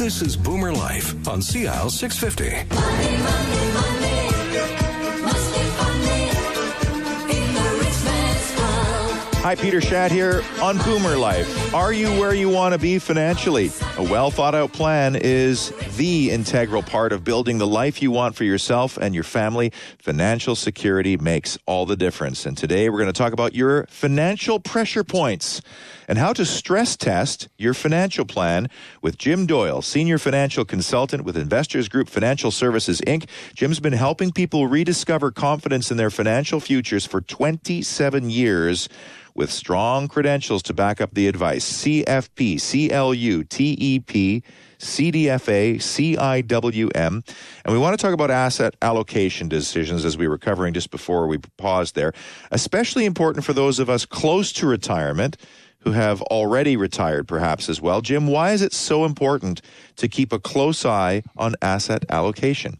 This is Boomer Life on CL 650. Money, money, money. Must be funny in the rich man's world. Hi, Peter Shadd here on Boomer Life. Are you where you want to be financially? A well-thought-out plan is the integral part of building the life you want for yourself and your family. Financial security makes all the difference. And today we're going to talk about your financial pressure points and how to stress test your financial plan with Jim Doyle, Senior Financial Consultant with Investors Group Financial Services, Inc. Jim's been helping people rediscover confidence in their financial futures for 27 years with strong credentials to back up the advice. CFP, CLU, TEP, CDFA, CIWM. And we want to talk about asset allocation decisions as we were covering just before we paused there. Especially important for those of us close to retirement who have already retired perhaps as well. Jim, why is it so important to keep a close eye on asset allocation?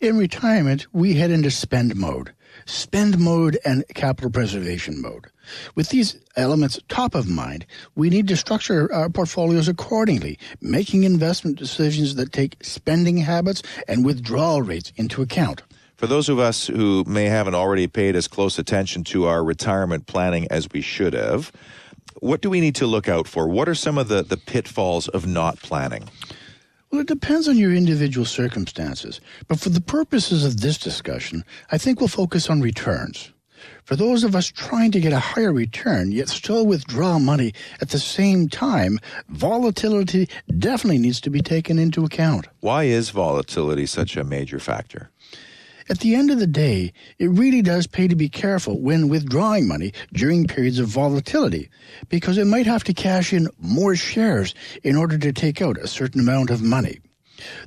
In retirement, we head into spend mode and capital preservation mode. With these elements top of mind, we need to structure our portfolios accordingly, making investment decisions that take spending habits and withdrawal rates into account. For those of us who may haven't already paid as close attention to our retirement planning as we should have, what do we need to look out for? What are some of the pitfalls of not planning? Well, it depends on your individual circumstances. But for the purposes of this discussion, I think we'll focus on returns. For those of us trying to get a higher return, yet still withdraw money at the same time, volatility definitely needs to be taken into account. Why is volatility such a major factor? At the end of the day, it really does pay to be careful when withdrawing money during periods of volatility, because it might have to cash in more shares in order to take out a certain amount of money.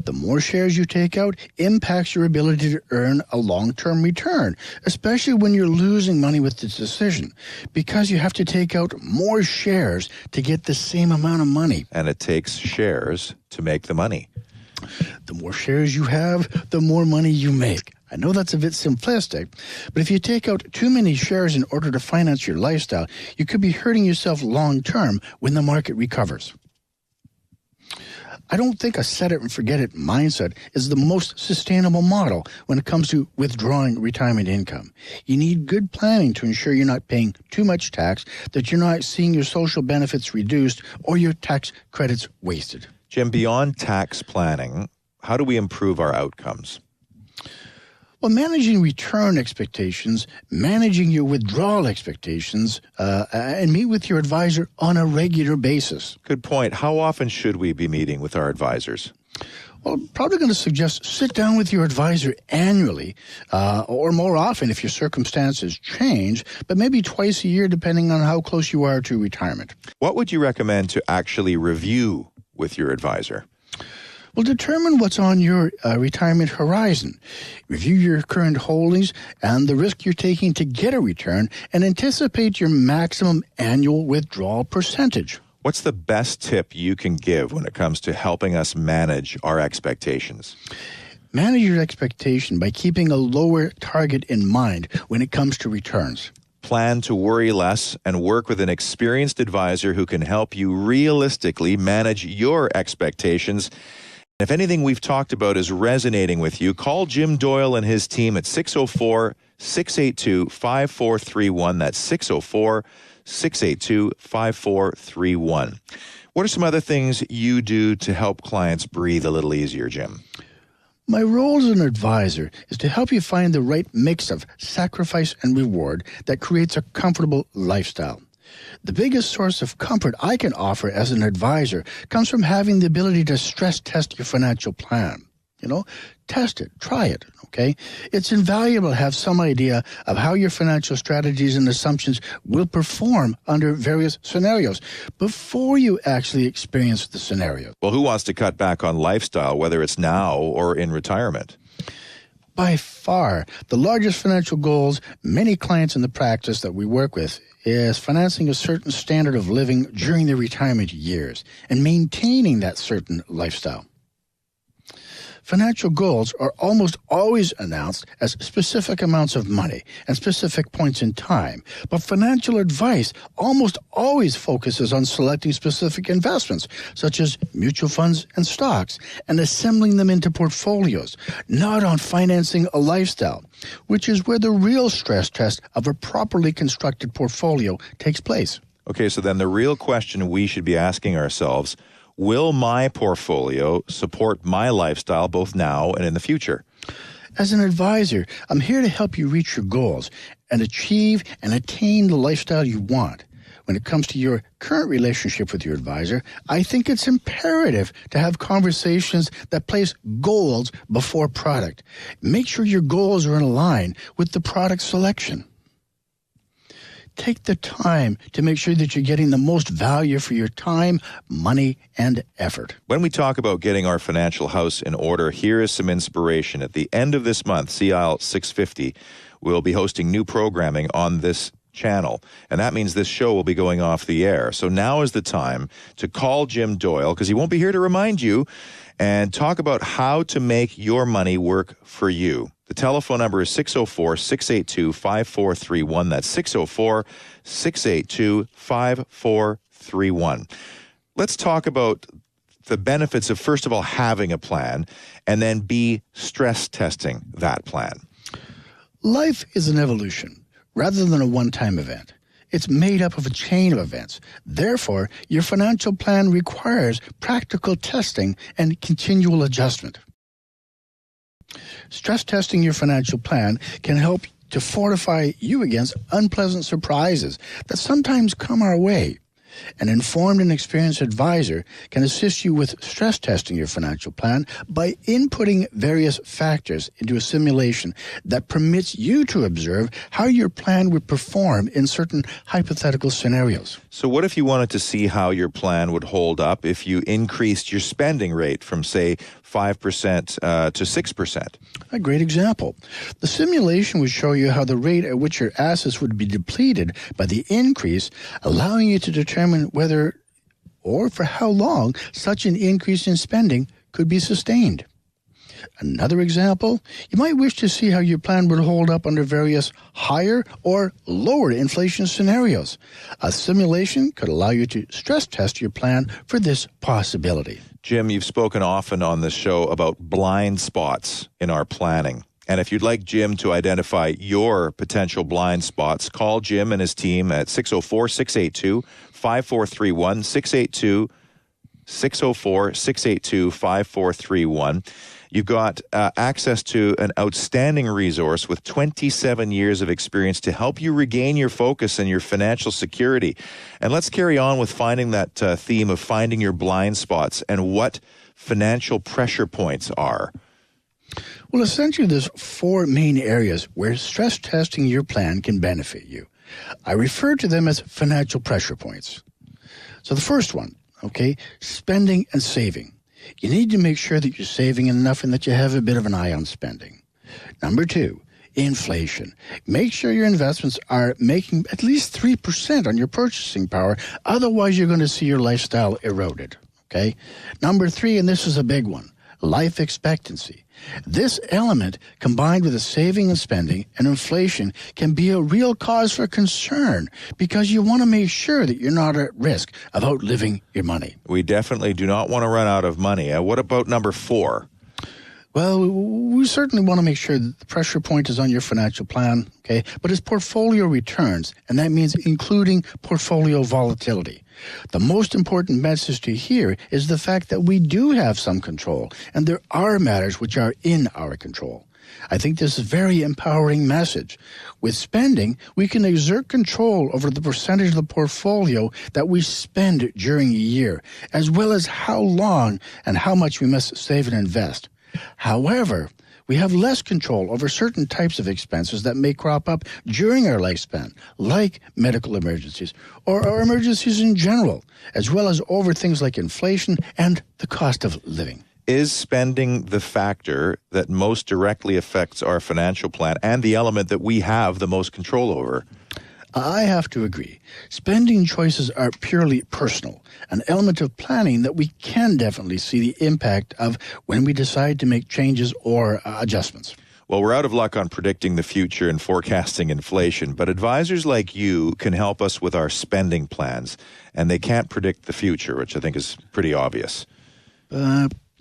The more shares you take out impacts your ability to earn a long-term return, especially when you're losing money with this decision, because you have to take out more shares to get the same amount of money. And it takes shares to make the money. The more shares you have, the more money you make. I know that's a bit simplistic, but if you take out too many shares in order to finance your lifestyle, you could be hurting yourself long-term when the market recovers. I don't think a set-it-and-forget-it mindset is the most sustainable model when it comes to withdrawing retirement income. You need good planning to ensure you're not paying too much tax, that you're not seeing your social benefits reduced, or your tax credits wasted. Jim, beyond tax planning, how do we improve our outcomes? Well, managing return expectations, managing your withdrawal expectations, and meet with your advisor on a regular basis. Good point. How often should we be meeting with our advisors? Well, I'm probably going to suggest sit down with your advisor annually, or more often if your circumstances change, but maybe twice a year depending on how close you are to retirement. What would you recommend to actually review with your advisor? Well, determine what's on your retirement horizon. Review your current holdings and the risk you're taking to get a return, and anticipate your maximum annual withdrawal percentage. What's the best tip you can give when it comes to helping us manage our expectations? Manage your expectation by keeping a lower target in mind when it comes to returns. Plan to worry less and work with an experienced advisor who can help you realistically manage your expectations. If anything we've talked about is resonating with you, call Jim Doyle and his team at 604-682-5431. That's 604-682-5431. What are some other things you do to help clients breathe a little easier, Jim? My role as an advisor is to help you find the right mix of sacrifice and reward that creates a comfortable lifestyle. The biggest source of comfort I can offer as an advisor comes from having the ability to stress test your financial plan. Test it, try it, okay? It's invaluable to have some idea of how your financial strategies and assumptions will perform under various scenarios before you actually experience the scenario. Well, who wants to cut back on lifestyle, whether it's now or in retirement? By far, the largest financial goals many clients in the practice that we work with is financing a certain standard of living during their retirement years and maintaining that certain lifestyle. Financial goals are almost always announced as specific amounts of money and specific points in time, but financial advice almost always focuses on selecting specific investments, such as mutual funds and stocks, and assembling them into portfolios, not on financing a lifestyle, which is where the real stress test of a properly constructed portfolio takes place. Okay, so then the real question we should be asking ourselves, will my portfolio support my lifestyle both now and in the future? As an advisor, I'm here to help you reach your goals and achieve and attain the lifestyle you want. When it comes to your current relationship with your advisor, I think it's imperative to have conversations that place goals before product. Make sure your goals are in line with the product selection. Take the time to make sure that you're getting the most value for your time, money, and effort. When we talk about getting our financial house in order, here is some inspiration. At the end of this month, CIL 650 will be hosting new programming on this channel, and that means this show will be going off the air. So now is the time to call Jim Doyle, because he won't be here to remind you, and talk about how to make your money work for you. The telephone number is 604-682-5431. That's 604-682-5431. Let's talk about the benefits of, first of all, having a plan, and then B, stress testing that plan. Life is an evolution rather than a one-time event. It's made up of a chain of events. Therefore, your financial plan requires practical testing and continual adjustment. Stress testing your financial plan can help to fortify you against unpleasant surprises that sometimes come our way. An informed and experienced advisor can assist you with stress testing your financial plan by inputting various factors into a simulation that permits you to observe how your plan would perform in certain hypothetical scenarios. So what if you wanted to see how your plan would hold up if you increased your spending rate from, say, 5% to 6%? A great example. The simulation would show you how the rate at which your assets would be depleted by the increase, allowing you to determine whether or for how long such an increase in spending could be sustained. Another example, you might wish to see how your plan would hold up under various higher or lower inflation scenarios. A simulation could allow you to stress test your plan for this possibility. Jim, you've spoken often on this show about blind spots in our planning. And if you'd like Jim to identify your potential blind spots, call Jim and his team at 604-682-5431, 604-682-5431. You've got access to an outstanding resource with 27 years of experience to help you regain your focus and your financial security. And let's carry on with finding that theme of finding your blind spots and what financial pressure points are. Well, essentially, there's four main areas where stress testing your plan can benefit you. I refer to them as financial pressure points. So the first one, spending and saving. You need to make sure that you're saving enough and that you have a bit of an eye on spending. Number two, inflation. Make sure your investments are making at least 3% on your purchasing power. Otherwise, you're going to see your lifestyle eroded. Number three, and this is a big one, life expectancy. This element, combined with the saving and spending and inflation, can be a real cause for concern because you want to make sure that you're not at risk of outliving your money. We definitely do not want to run out of money. What about number four? Well, we certainly want to make sure that the pressure point is on your financial plan, but it's portfolio returns, and that means including portfolio volatility. The most important message to hear is the fact that we do have some control, and there are matters which are in our control. I think this is a very empowering message. With spending, we can exert control over the percentage of the portfolio that we spend during a year, as well as how long and how much we must save and invest. However, we have less control over certain types of expenses that may crop up during our lifespan, like medical emergencies or emergencies in general, as well as over things like inflation and the cost of living. Is spending the factor that most directly affects our financial plan and the element that we have the most control over? I have to agree. Spending choices are purely personal, an element of planning that we can definitely see the impact of when we decide to make changes or adjustments. Well, we're out of luck on predicting the future and forecasting inflation, but advisors like you can help us with our spending plans, and they can't predict the future, which I think is pretty obvious.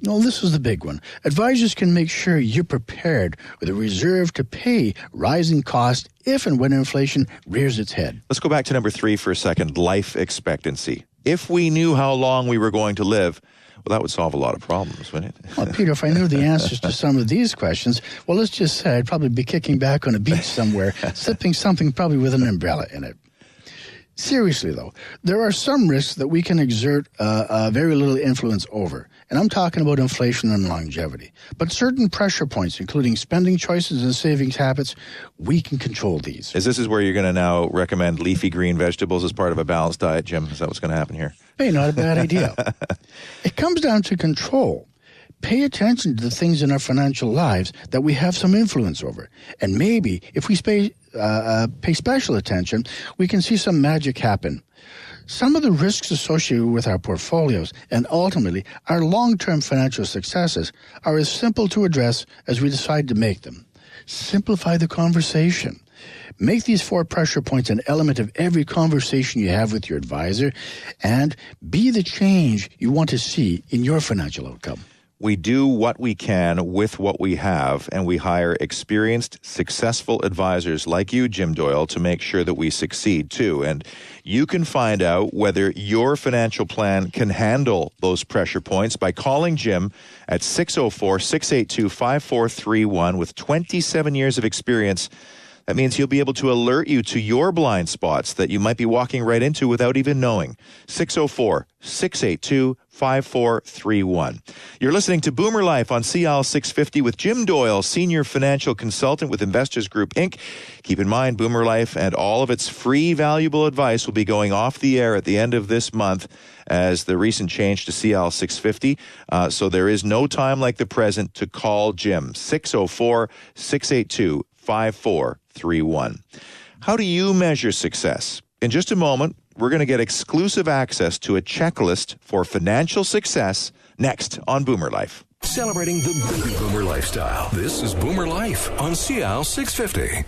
No, this is the big one. Advisors can make sure you're prepared with a reserve to pay rising costs if and when inflation rears its head. Let's go back to number 3 for a second, life expectancy. If we knew how long we were going to live, well, that would solve a lot of problems, wouldn't it? Well, Peter, if I knew the answers to some of these questions, well, let's just say I'd probably be kicking back on a beach somewhere, sipping something probably with an umbrella in it. Seriously, though, there are some risks that we can exert very little influence over. And I'm talking about inflation and longevity. But certain pressure points, including spending choices and savings habits, we can control these. This is where you're going to now recommend leafy green vegetables as part of a balanced diet, Jim? Is that what's going to happen here? Hey, not a bad idea. It comes down to control. Pay attention to the things in our financial lives that we have some influence over. And maybe if we pay special attention, we can see some magic happen. Some of the risks associated with our portfolios and ultimately our long-term financial successes are as simple to address as we decide to make them. Simplify the conversation. Make these 4 pressure points an element of every conversation you have with your advisor, and be the change you want to see in your financial outcome. We do what we can with what we have, and we hire experienced, successful advisors like you, Jim Doyle, to make sure that we succeed too. And you can find out whether your financial plan can handle those pressure points by calling Jim at 604-682-5431 with 27 years of experience. That means he'll be able to alert you to your blind spots that you might be walking right into without even knowing. 604-682-5431. You're listening to Boomer Life on CL 650 with Jim Doyle, Senior Financial Consultant with Investors Group, Inc. Keep in mind, Boomer Life and all of its free, valuable advice will be going off the air at the end of this month as the recent change to CL 650. So there is no time like the present to call Jim. 604-682-5431. How do you measure success? In just a moment, we're going to get exclusive access to a checklist for financial success next on Boomer Life. Celebrating the baby boomer lifestyle. This is Boomer Life on CL 650.